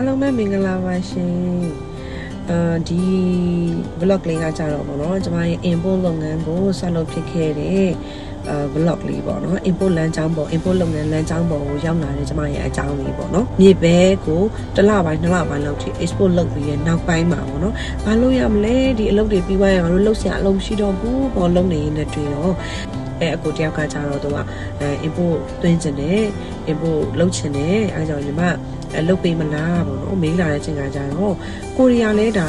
အားလုံးပဲမင်္ဂလာပါရှင်ဒီ vlog လေးကကြတော့ပေါ့နော်ကျွန်မရဲ့ import လုပ်ငန်းကိုဆက်လုပ်ဖြစ်ခဲ့တဲ့ vlog လေးပေါ့နော် import လမ်းကြောင်းပေါ့ import လုပ်ငန်းလမ်းကြောင်းပေါ်ကိုရောက်လာတဲ့ကျွန်မရဲ့အကြောင်းလေးပေါ့နော်မြေပဲကိုတစ်လပိုင်းနှစ်လပိုင်းလောက်ထိ export လုပ်ပြီးရနောက်ပိုင်းမှာပေါ့နော်ဘာလို့ရမလဲဒီအလုပ်တွေပြီးသွားရင်ငါတို့လုပ်စရာအလုပ်ရှိတော့ဘူးပေါ့လုပ်နေရင်လည်းတွေ့တော့အကိုတယောက်ကကြတော့သူကimport သွင်းချင်တယ် import လုပ်ချင်တယ်အဲကြောင့်ညီမလုတ်ပေးမလားပေါ့နော်မေးလာတဲ့အချိန်ကကြတော့ကိုရီးယားလဲဒါ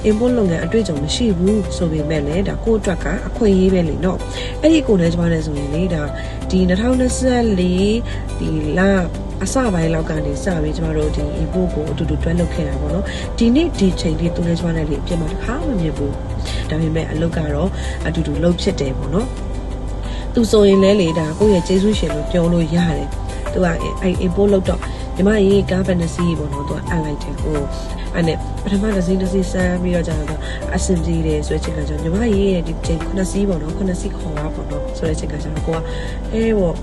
import လုပ်ငန်းအတွေ့အကြုံမရှိဘူးဆိုပေမဲ့လည်းဒါကိုယ့်အတွက်ကအခွင့်အရေးပဲလေနော်အဲ့ဒီကိုလည်းကျွန်မလည်းဆိုရင်လေဒါဒီ2024ဒီလအစပိုင်းလောက်ကနေစပြီးကျွန်တော်တို့ဒီ import ကိုအတူတူတွဲလုပ်ခဲ့တာပေါ့နော်ဒီနေ့ဒီချိန်လေးသူနဲ့ကျွန်မလည်းလေအပြစ်မှာတစ်ခါမမြင်ဘူးဒါပေမဲ့အလုပ်ကတော့အတူတူလုပ်ဖြစ်တယ်ပေါ့နော်သူဆိုရင်လည်းလေဒါကိုယ့်ရဲ့ကျေးဇူးရှင်လို့ပြောလို့ရတယ်သူကအဲ့ import လုပ်တော့ညီမရေကားဘယ်နှစီးပေါ့နော်သူကအလိုက်တယ်ဟိုအဲ့နဲ့ပထမတစ်စီးစမ်းပြီးတော့ကြာတော့အဆင်ပြေတယ်ဆိုတဲ့ချိန်ကကျညီမရေဒီချိန်9စီးပေါ့နော်9စီးခေါ်ပါပေါ့နော်ဆိုတဲ့ချိန်ကကျတော့ကိုကပေါ့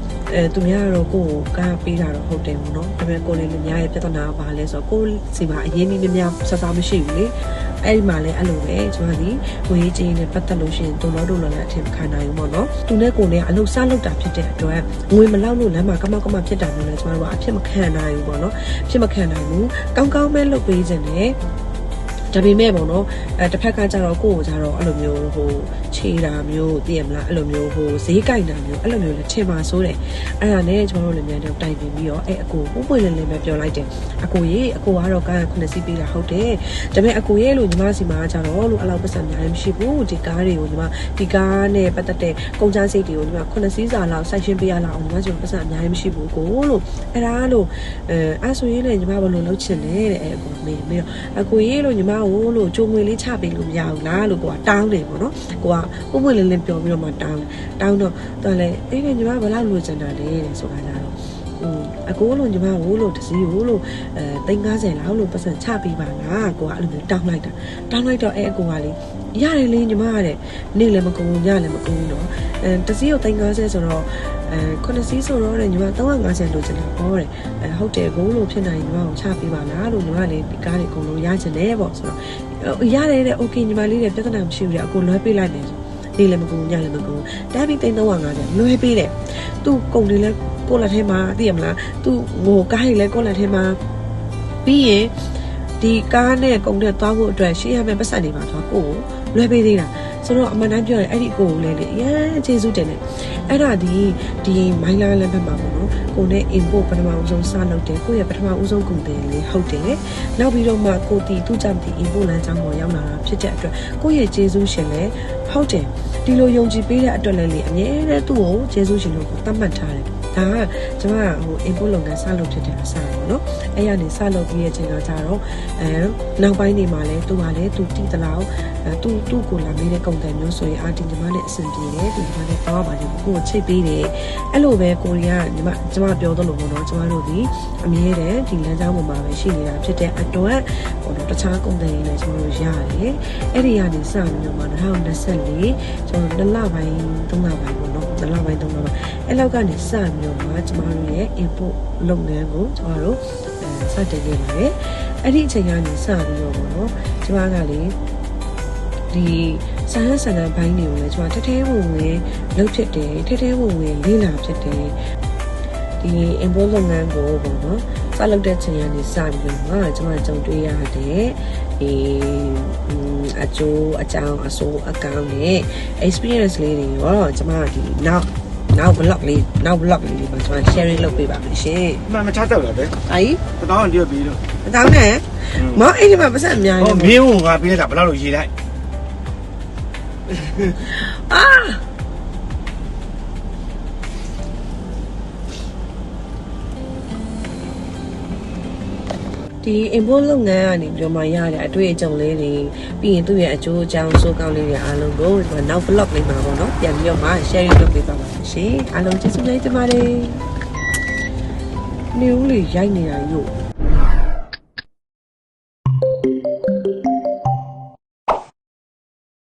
သူများတော့ကိုကိုကားပေးတာတော့ဟုတ်တယ်ပေါ့နော်ဒါပေမဲ့ကိုလေးလူများရဲ့ပြဿနာကဘာလဲဆိုတော့ကိုစီမှာအရင်ကြီးများဆဆမရှိဘူးလေအဲ့ဒီမှာလည်းအဲ့လိုပဲကျွန်တော်ဒီဝေးချင်းနဲ့ပတ်သက်လို့ရှိရင်တို့လည်းအထင်ခံနိုင်ဘူးပေါ့နော်သူနဲ့ကိုနဲ့အလုပ်စားလုပ်တာဖြစ်တဲ့အတွက်ငွေမလောက်လို့လမ်းမှာကမောက်ဖြစ်တာမျိုးလဲကျွန်တော်တို့ကအဖြစ်မခံနိုင်ဘူးပေါ့နော်ဖြစ်မခံနိုင်ဘူးကောင်းပဲလုပ်ပေးခြင်းနဲ့ဒါပေမဲ့ပေါ့နော်တစ်ဖက်ကကြတော့ကိုယ့်ကိုကြတော့အဲ့လိုမျိုးဟိုခြေတာမျိုးသိရမလားအဲ့လိုမျိုးဟိုဈေးကြိုက်တာမျိုးအဲ့လိုမျိုးလည်းထင်ပါဆိုးတယ်အဲ့ဒါနဲ့ကျွန်တော်တို့လည်းမြန်တော့တိုင်ပင်ပြီးတော့အကိုပွင့်လင်းလင်းပဲပြောလိုက်တယ်အကိုကတော့ကား9စီးပေးတာဟုတ်တယ်ဒါပေမဲ့အကိုရဲ့လို့ညီမစီမှာကြတော့လို့အဲ့လောက်ပတ်စံများလည်းမရှိဘူးဒီကားတွေကိုညီမဒီကားနဲ့ပတ်သက်တဲ့ကုန်ကျစရိတ်တွေကိုညီမ9စီးစာလောက်ဆိုင်ရှင်းပေးရလောက်ညီမဆိုပတ်စံအများကြီးမရှိဘူးကိုလို့အဲ့ဒါလို့အဲ့ဆိုရင်လည်းညီမဘယ်လိုလုပ်ချင်လဲတဲ့အကိုမေးတော့အကိုရဲ့လို့ညီမလို့ကြုံငွေလေးချပေးလို့မရဘူးလားလို့ကိုကတောင်းတယ်ပေါ့နော်ကိုကပွင့်လင်းလင်းပြောပြီးတော့မှတောင်းတော့သူကလည်းညီမဘယ်လောက်လိုချင်တာလဲတဲ့ဆိုတာကြတော့အကိုလို့ညီမလို့တစည်းကိုလို့350လောက်လို့ပတ်စံချပေးပါလားကိုကအဲ့လိုမျိုးတောင်းလိုက်တော့အကိုကလေရတယ်လေညီမတဲ့နေ့လည်းမကုန်ညလည်းမကုန်တော့တစည်းကို350ဆိုတော့9စီးဆိုတော့ညီမ350လိုချင်တာပေါ့တဲ့ဟုတ်တယ်ကိုလို့ဖြစ်နိုင်ညီမကိုချပေးပါလားလို့ညီမလည်းဒီကားတွေအကုန်လုံးရချင်တယ်ပေါ့ဆိုတော့ရတယ်တဲ့ okay ညီမလေးတဲ့ပြဿနာမရှိဘူးတဲ့အကိုလွှဲပေးလိုက်မယ်ဆိုနေ့လည်းမကုန်ညလည်းမကုန်တားပြီး350လွှဲပေးတယ်သူ့ကုန်တွေလည်းကိုလက်ထဲမှာသိရမလားသူ့ဟိုကားတွေလည်းကိုလက်ထဲမှာပြီးရင်ဒီကားနဲ့ကုန်တဲ့သွားဖို့အတွက်ရှေ့ရမယ့်ပတ်စံတွေမှာတော့ကိုလွှဲပေးသေးတာဆိုတော့အမှန်တမ်းပြောရင်အဲ့ဒီကိုလည်းလေအရင်ကျေးဇူးတင်တယ်အဲ့ဒါဒီမိုင်းလာလမ်းဘက်မှာပေါ့နော်ကိုနဲ့ import ပထမဦးဆုံးစလုပ်တယ်ကိုရဲ့ပထမဦးဆုံးကုန်တယ်လေဟုတ်တယ်နောက်ပြီးတော့မှကိုတီသူ့ကြောင့်ဒီ import လမ်းကြောင်းပေါ်ရောက်လာတာဖြစ်တဲ့အတွက်ကိုရဲ့ကျေးဇူးရှင်လည်းဟုတ်တယ်ဒီလိုယုံကြည်ပေးတဲ့အတွက်လည်းလေအမြဲတမ်းသူ့ကိုကျေးဇူးရှင်လို့သတ်မှတ်ထားတယ်ဒါကကျွန်မဟို import လုပ်ငန်းစလုပ်ဖြစ်တဲ့အစားပေါ့နော်အဲ့ရနေစလုပ်ပြီးရဲ့ချိန်ကကြတော့နောက်ပိုင်းနေမှာလဲသူကလည်းသူတီးတလောက်သူ့ကိုလာမေးတဲ့ကုန်တယ်မျိုးဆိုရင်အာတင်ညီမနဲ့အဆင်ပြေတယ်ဒီညီမနဲ့တော့ပါလေကိုချိတ်ပေးတယ်အဲ့လိုပဲကိုရီးယားကျွန်မပြောသလိုပေါ့နော်ကျွန်မတို့ဒီအမြဲတမ်းဒီလမ်းကြောင်းပေါ်မှာပဲရှိနေတာဖြစ်တဲ့အတွက်ဟိုတခြားကုန်တယ်တွေလည်းကျွန်တော်တို့ရတယ်အဲ့ဒီကနေစပြီးတော့မှ2024ကျွန်တော်2လပိုင်း3လပိုင်းပေါ့နော်2လပိုင်း3လပိုင်းအဲ့လောက်ကနေစပြီးတော့မှကျွန်တော်တို့ရဲ့ import လုပ်ငန်းကိုကျွန်တော်တို့စတင်ခဲ့ပါတယ်အဲ့ဒီအချိန်ကနေစပြီးတော့ပေါ့နော်ကျွန်မကလေဒီဆန်းဆန်းပိုင်းတွေကိုလည်းကျွန်တော်ထဲဝင်လုပ်ဖြစ်တယ်ထဲဝင်လေးလာဖြစ်တယ်ဒီ import လုပ်ငန်းကိုပေါ့နော်စလုပ်တဲ့ချိန်ကနေစပြီးတော့မှကျွန်မကြုံတွေ့ရတယ်ဒီအကျိုးအကြောင်းအဆိုးအကောင်းနဲ့ experience လေးတွေရောကျွန်မဒီနောက် vlog လေးမှာကျွန်မ sharing လုပ်ပေးပါမယ်ရှင်မချတော့လားပဲအေး1000တည်းပြီးတော့1000နဲ့မအဲ့ဒီမှာပတ်စံအများကြီးမင်းကငါပေးလိုက်တာဘယ်လောက်လို့ရေးလိုက်ဒီ import လုပ်ငန်းကနေပြောမှရတဲ့အတွေ့အကြုံလေးတွေပြီးရင်သူ့ရဲ့အကျိုးအကြောင်းဆိုးကောင်းလေးတွေအားလုံးကိုဒီမှာနောက် vlog လေးမှာပေါ့နော်ပြန်ပြီးတော့မှ sharing လုပ်ပေးပါပါရှင်အားလုံးကျေးဇူးတင်ပါတယ်နေဦးလေးရိုက်နေတာယူ